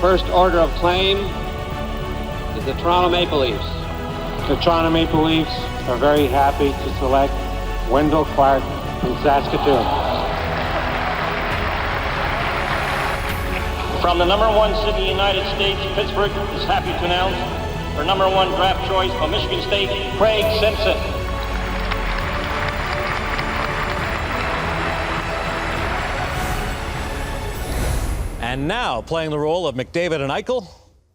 first order of claim is the Toronto Maple Leafs. The Toronto Maple Leafs are very happy to select Wendel Clark from Saskatoon. From the #1 city in the United States, Pittsburgh is happy to announce for #1 draft choice from Michigan State, Craig Simpson. And now, playing the role of McDavid and Eichel,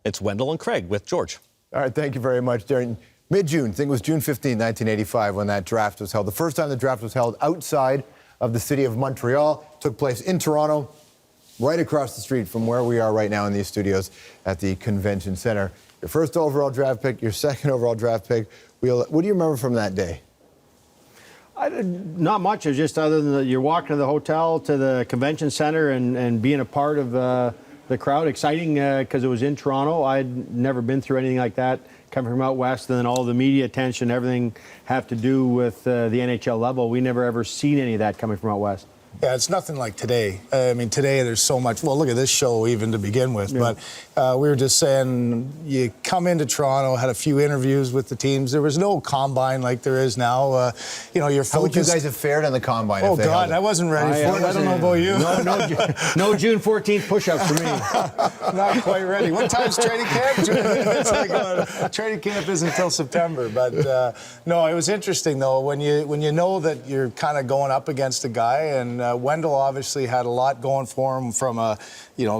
it's Wendel and Craig with George. All right, thank you very much. During mid-June, I think it was June 15, 1985, when that draft was held. The first time the draft was held outside of the city of Montreal. It took place in Toronto, right across the street from where we are right now in these studios at the Convention Center. Your first overall draft pick, your second overall draft pick. What do you remember from that day? Not much. It was just other than you're walking to the hotel, to the convention center, and being a part of the crowd. Exciting because it was in Toronto. I'd never been through anything like that, coming from out west, and then all the media attention, everything have to do with the NHL level. We never ever seen any of that coming from out west. Yeah, it's nothing like today. I mean, today there's so much. Well, look at this show even to begin with. Yeah. But we were just saying, you come into Toronto, had a few interviews with the teams. There was no combine like there is now. You know, your focus. How would you guys have fared on the combine? Oh if they God, I wasn't ready for it. I don't know about you. No June 14th push-ups for me. Not quite ready. What time's training camp? It's like, training camp isn't until September. But no, it was interesting though when you know that you're kind of going up against a guy, and Wendel obviously had a lot going for him from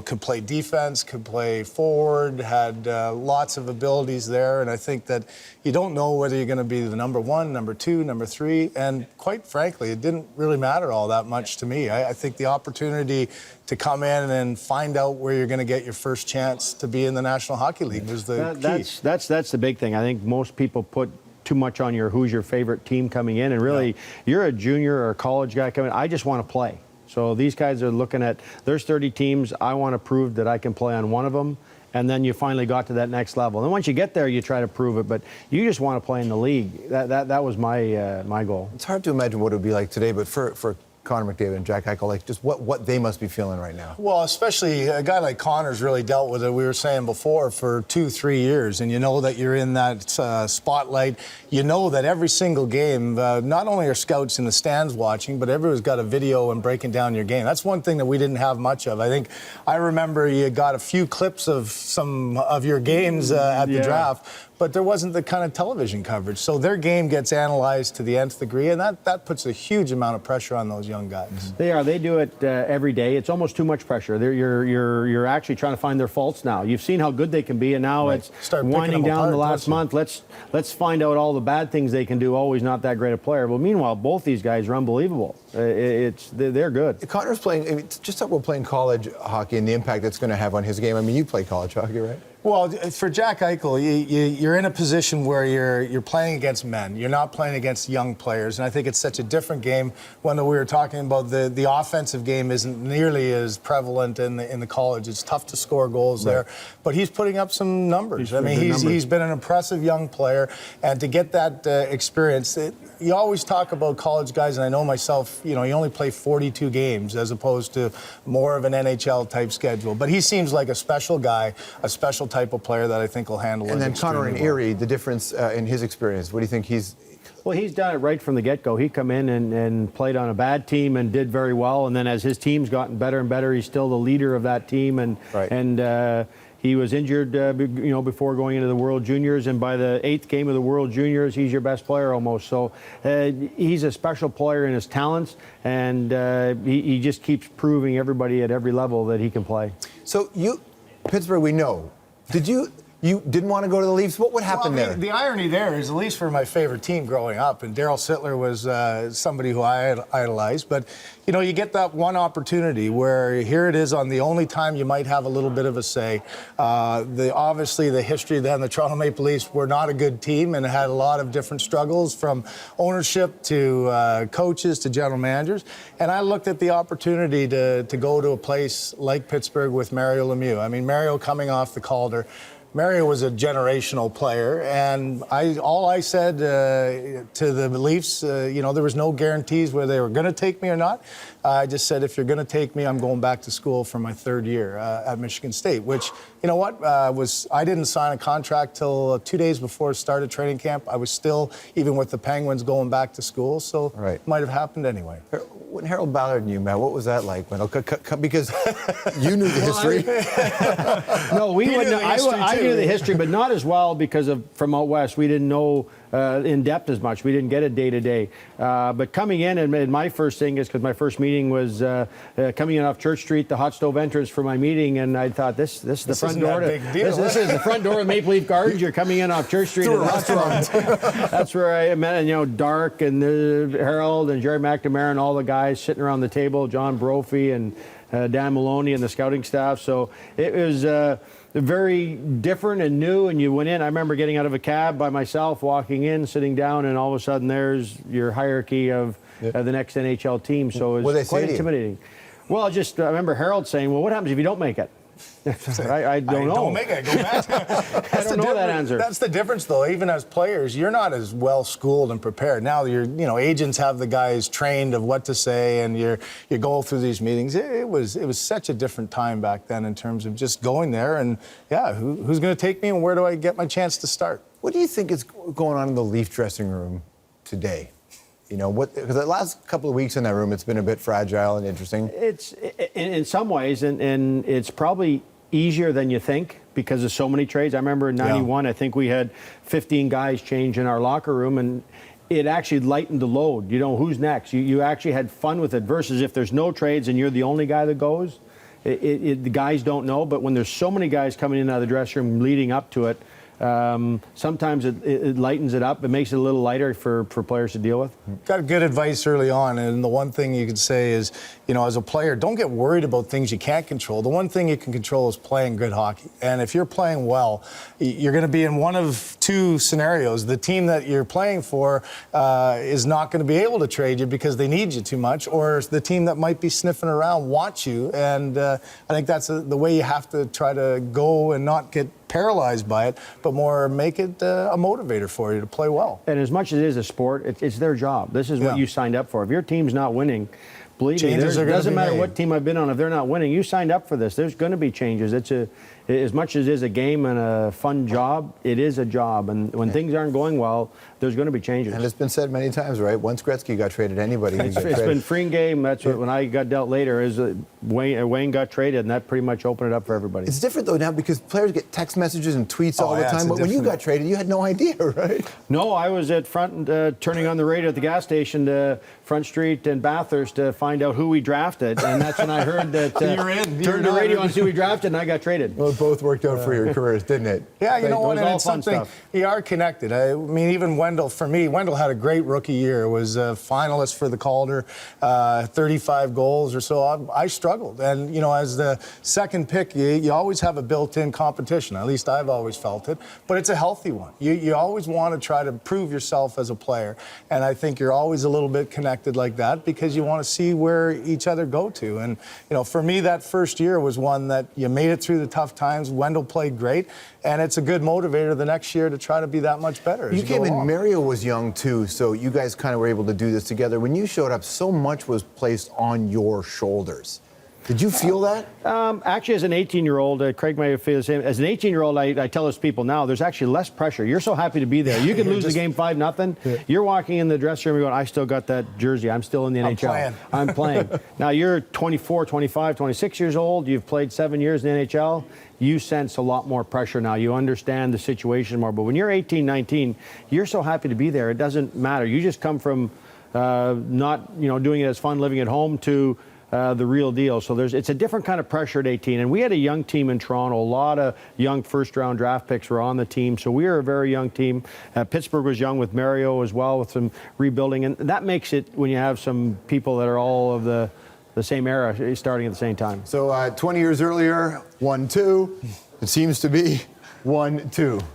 could play defense, could play forward, had lots of abilities there. And I think that you don't know whether you're going to be the #1, #2, #3. And quite frankly, it didn't really matter all that much to me. I think the opportunity to come in and find out where you're going to get your first chance to be in the National Hockey League was the key. That's the big thing. I think most people put too much on who's your favorite team coming in, and really you're a junior or a college guy coming in. I just want to play. So these guys are looking at, there's 30 teams, I want to prove that I can play on one of them, and then you finally got to that next level. And once you get there, you try to prove it, but you just want to play in the league. That was my goal. It's hard to imagine what it would be like today, but for Connor McDavid and Jack Eichel, like just what they must be feeling right now. Well, especially a guy like Connor's really dealt with it, we were saying before, for 2-3 years, and you know that you're in that spotlight. You know that every single game, not only are scouts in the stands watching, but everyone's got a video and breaking down your game. That's one thing that we didn't have much of. I remember you got a few clips of some of your games at the draft, but there wasn't the kind of television coverage. So their game gets analyzed to the nth degree, and that puts a huge amount of pressure on those young guys. They do it every day. It's almost too much pressure. You're actually trying to find their faults now. You've seen how good they can be, and now it's winding down the last month. Let's find out all the bad things they can do. Always not that great a player. But meanwhile, both these guys are unbelievable. They're good. Connor's playing. Just talk about playing college hockey and the impact that's going to have on his game. I mean, you play college hockey, right? Well, for Jack Eichel, you're in a position where you're playing against men. You're not playing against young players, and I think it's such a different game. When we were talking about the offensive game isn't nearly as prevalent in the college. It's tough to score goals there, but he's putting up some numbers. He's been an impressive young player, and to get that experience, you always talk about college guys, and I know myself. You only play 42 games as opposed to more of an NHL type schedule. But he seems like a special guy, a special type of player that I think will handle it. And then Connor and Erie, the difference in his experience. What do you think he's? Well, he's done it right from the get-go. He come in and played on a bad team and did very well. And then as his team's gotten better and better, he's still the leader of that team. And he was injured, before going into the World Juniors. And by the 8th game of the World Juniors, he's your best player almost. So he's a special player in his talents, and he just keeps proving everybody at every level that he can play. So Pittsburgh, we know. You didn't want to go to the Leafs? What happened there? The irony there is, at least for my favorite team growing up, and Darryl Sittler was somebody who I idolized, but you get that one opportunity where here it is on the only time you might have a little bit of a say. Obviously, the history then, the Toronto Maple Leafs were not a good team and had a lot of different struggles from ownership to coaches to general managers. And I looked at the opportunity to go to a place like Pittsburgh with Mario Lemieux. I mean, Mario coming off the Calder, Mario was a generational player, and all I said to the Leafs, you know, there was no guarantees whether they were going to take me or not. I just said, if you're going to take me, I'm going back to school for my third year at Michigan State, which, you know what, I didn't sign a contract till 2 days before start of training camp. I was still, even with the Penguins, going back to school, so it might have happened anyway. When Harold Ballard and you met, what was that like? Because you knew the history. No, we wouldn't. I knew the history, but not as well because from out west. We didn't know in depth as much. We didn't get it day to day. But coming in, and my first thing is because my first meeting was coming in off Church Street, the hot stove entrance for my meeting, and I thought this is the front door. This is the front door of Maple Leaf Gardens. You're coming in off Church Street to the restaurant. That's where I met, and, you know, Dark and Harold and Jerry McNamara and all the guys sitting around the table, John Brophy and Dan Maloney and the scouting staff. So it was very different and new, and you went in. I remember getting out of a cab by myself, walking in, sitting down, and all of a sudden there's your hierarchy of the next NHL team. So it was quite intimidating. Well, I remember Harold saying, well, what happens if you don't make it? I don't know. Don't make it. Go back. I don't know that answer. That's the difference, though. Even as players, you're not as well schooled and prepared. Now, agents have the guys trained of what to say, and you go through these meetings. It was such a different time back then in terms of just going there and who's going to take me and where do I get my chance to start? What do you think is going on in the Leaf dressing room today? You know, because the last couple of weeks in that room, it's been a bit fragile and interesting. It's in some ways, and it's probably easier than you think because of so many trades. I remember in '91, I think we had 15 guys change in our locker room, and it actually lightened the load. You know, who's next? You actually had fun with it versus if there's no trades and you're the only guy that goes. The guys don't know, but when there's so many guys coming in and out of the dressing room leading up to it, sometimes it lightens it up. It makes it a little lighter for players to deal with. Got good advice early on, and the one thing you could say is, you know, as a player, don't get worried about things you can't control. The one thing you can control is playing good hockey. And if you're playing well, you're going to be in one of two scenarios. The team that you're playing for is not going to be able to trade you because they need you too much, or the team that might be sniffing around wants you. And I think that's the way you have to try to go and not get paralyzed by it, but more make it a motivator for you to play well. And as much as it is a sport, it's their job. This is what you signed up for. If your team's not winning, believe me, it doesn't matter what team I've been on. If they're not winning, you signed up for this. There's going to be changes. As much as it is a game and a fun job, it is a job. And when things aren't going well, there's going to be changes. And it's been said many times, right? Once Gretzky got traded, anybody it's been free game. That's what, when I got dealt later, is Wayne got traded, and that pretty much opened it up for everybody. It's different, though, now because players get text messages and tweets all the time. But when you got traded, you had no idea, right? No, I was at front, turning on the radio at the gas station to Front Street and Bathurst to find out who we drafted. And that's when I heard that turned the radio on to see who we drafted, and I got traded. Well, it both worked out for your careers, didn't it? Yeah, you know what? And it's something, you are connected. I mean, even Wendel, for me, Wendel had a great rookie year. Was a finalist for the Calder, 35 goals or so. I struggled. And, you know, as the second pick, you always have a built-in competition. At least I've always felt it. But it's a healthy one. You always want to try to prove yourself as a player. And I think you're always a little bit connected like that because you want to see where each other go to. And, you know, for me, that first year was one that you made it through the tough times. Wendel played great. And it's a good motivator the next year to try to be that much better. You came in, Mario was young too, so you guys kind of were able to do this together. When you showed up, so much was placed on your shoulders. Did you feel that? Actually, as an 18-year-old, Craig may feel the same. As an 18-year-old, I tell those people now, there's actually less pressure. You're so happy to be there. You can lose the game 5-0. Yeah. You're walking in the dressing room and going, I still got that jersey. I'm still in the NHL. I'm playing. Now, you're 24, 25, 26 years old. You've played 7 years in the NHL. You sense a lot more pressure now. You understand the situation more. But when you're 18, 19, you're so happy to be there. It doesn't matter. You just come from not, doing it as fun, living at home, to the real deal. So it's a different kind of pressure at 18. And we had a young team in Toronto. A lot of young first-round draft picks were on the team. So we were a very young team. Pittsburgh was young with Mario as well, with some rebuilding. And that makes it, when you have some people that are all of the same era starting at the same time. So 20 years earlier, 1-2. It seems to be 1-2.